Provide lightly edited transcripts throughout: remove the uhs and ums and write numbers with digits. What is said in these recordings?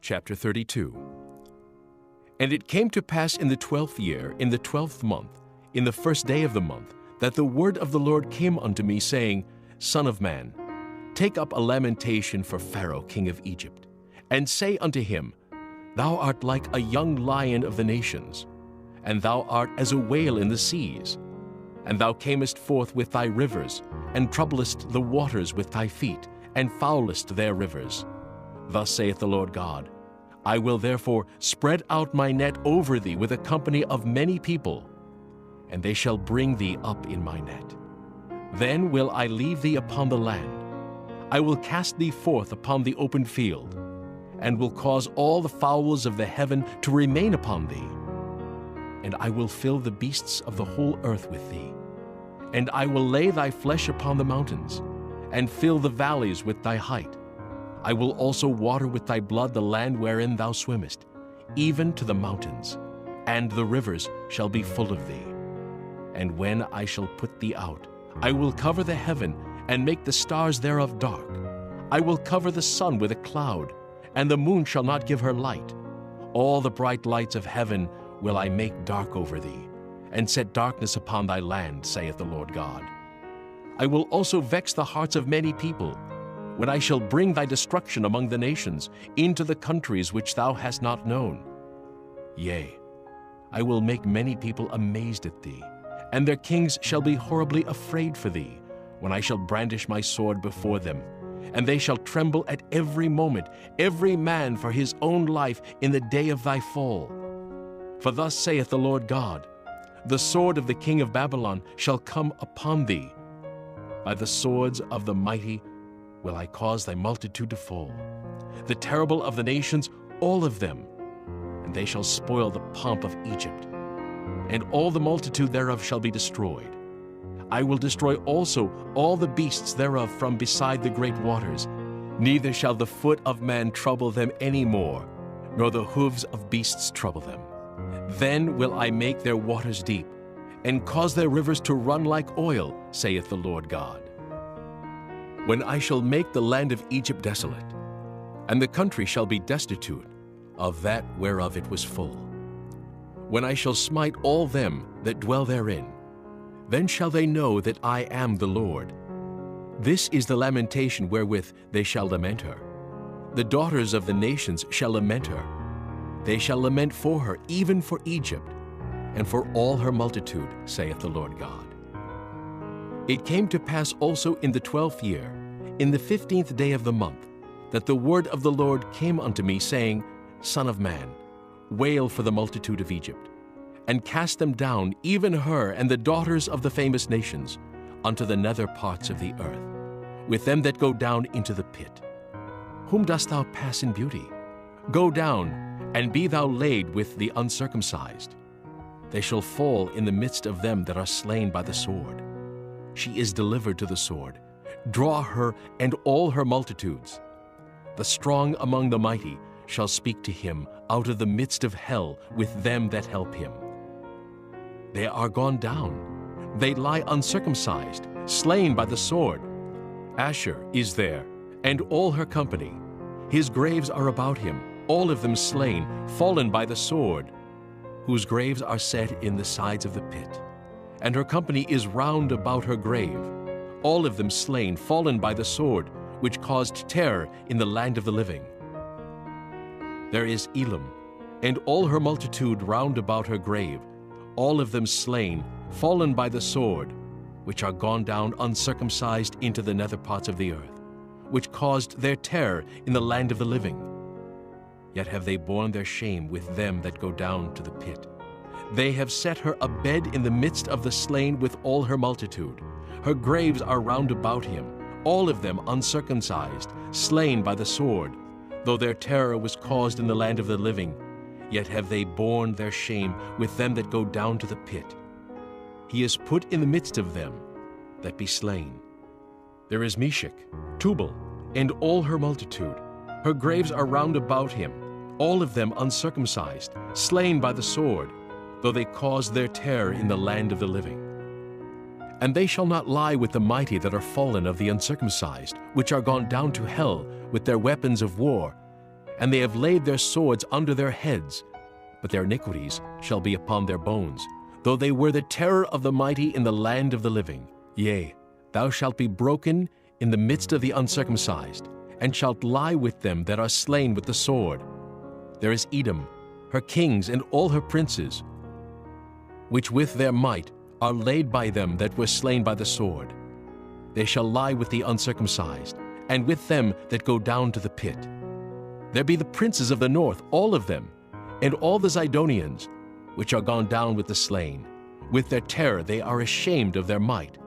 Chapter 32. And it came to pass in the 12th year, in the 12th month, in the first day of the month, that the word of the Lord came unto me, saying, Son of man, take up a lamentation for Pharaoh king of Egypt, and say unto him, Thou art like a young lion of the nations, and thou art as a whale in the seas. And thou camest forth with thy rivers, and troublest the waters with thy feet, and foulest their rivers. Thus saith the Lord God, I will therefore spread out my net over thee with a company of many people, and they shall bring thee up in my net. Then will I leave thee upon the land. I will cast thee forth upon the open field, and will cause all the fowls of the heaven to remain upon thee. And I will fill the beasts of the whole earth with thee. And I will lay thy flesh upon the mountains, and fill the valleys with thy height. I will also water with thy blood the land wherein thou swimmest, even to the mountains, and the rivers shall be full of thee. And when I shall put thee out, I will cover the heaven, and make the stars thereof dark. I will cover the sun with a cloud, and the moon shall not give her light. All the bright lights of heaven will I make dark over thee, and set darkness upon thy land, saith the Lord God. I will also vex the hearts of many people, when I shall bring thy destruction among the nations, into the countries which thou hast not known. Yea, I will make many people amazed at thee, and their kings shall be horribly afraid for thee, when I shall brandish my sword before them, and they shall tremble at every moment, every man for his own life in the day of thy fall. For thus saith the Lord God, the sword of the king of Babylon shall come upon thee. By the swords of the mighty will I cause thy multitude to fall, the terrible of the nations, all of them, and they shall spoil the pomp of Egypt, and all the multitude thereof shall be destroyed. I will destroy also all the beasts thereof from beside the great waters, neither shall the foot of man trouble them any more, nor the hoofs of beasts trouble them. Then will I make their waters deep, and cause their rivers to run like oil, saith the Lord God. When I shall make the land of Egypt desolate, and the country shall be destitute of that whereof it was full. When I shall smite all them that dwell therein, then shall they know that I am the Lord. This is the lamentation wherewith they shall lament her. The daughters of the nations shall lament her. They shall lament for her, even for Egypt, and for all her multitude, saith the Lord God. It came to pass also in the 12th year, in the 15th day of the month, that the word of the Lord came unto me, saying, Son of man, wail for the multitude of Egypt, and cast them down, even her and the daughters of the famous nations, unto the nether parts of the earth, with them that go down into the pit. Whom dost thou pass in beauty? Go down, and be thou laid with the uncircumcised. They shall fall in the midst of them that are slain by the sword. She is delivered to the sword. Draw her and all her multitudes. The strong among the mighty shall speak to him out of the midst of hell with them that help him. They are gone down. They lie uncircumcised, slain by the sword. Asher is there, and all her company. His graves are about him, all of them slain, fallen by the sword, whose graves are set in the sides of the pit. And her company is round about her grave, all of them slain, fallen by the sword, which caused terror in the land of the living. There is Elam, and all her multitude round about her grave, all of them slain, fallen by the sword, which are gone down uncircumcised into the nether parts of the earth, which caused their terror in the land of the living. Yet have they borne their shame with them that go down to the pit. They have set her a bed in the midst of the slain with all her multitude. Her graves are round about him, all of them uncircumcised, slain by the sword. Though their terror was caused in the land of the living, yet have they borne their shame with them that go down to the pit. He is put in the midst of them that be slain. There is Meshach, Tubal, and all her multitude. Her graves are round about him, all of them uncircumcised, slain by the sword, though they caused their terror in the land of the living. And they shall not lie with the mighty that are fallen of the uncircumcised, which are gone down to hell with their weapons of war, and they have laid their swords under their heads, but their iniquities shall be upon their bones, though they were the terror of the mighty in the land of the living. Yea, thou shalt be broken in the midst of the uncircumcised, and shalt lie with them that are slain with the sword. There is Edom, her kings and all her princes, which with their might are laid by them that were slain by the sword. They shall lie with the uncircumcised, and with them that go down to the pit. There be the princes of the north, all of them, and all the Zidonians, which are gone down with the slain. With their terror they are ashamed of their might,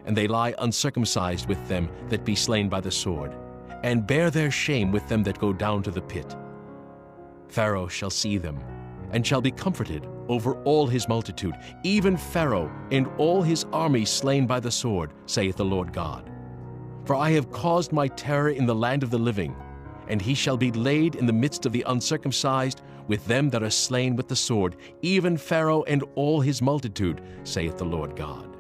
and they lie uncircumcised with them that be slain by the sword, and bear their shame with them that go down to the pit. Pharaoh shall see them, and shall be comforted over all his multitude, even Pharaoh and all his army slain by the sword, saith the Lord God. For I have caused my terror in the land of the living, and he shall be laid in the midst of the uncircumcised with them that are slain with the sword, even Pharaoh and all his multitude, saith the Lord God.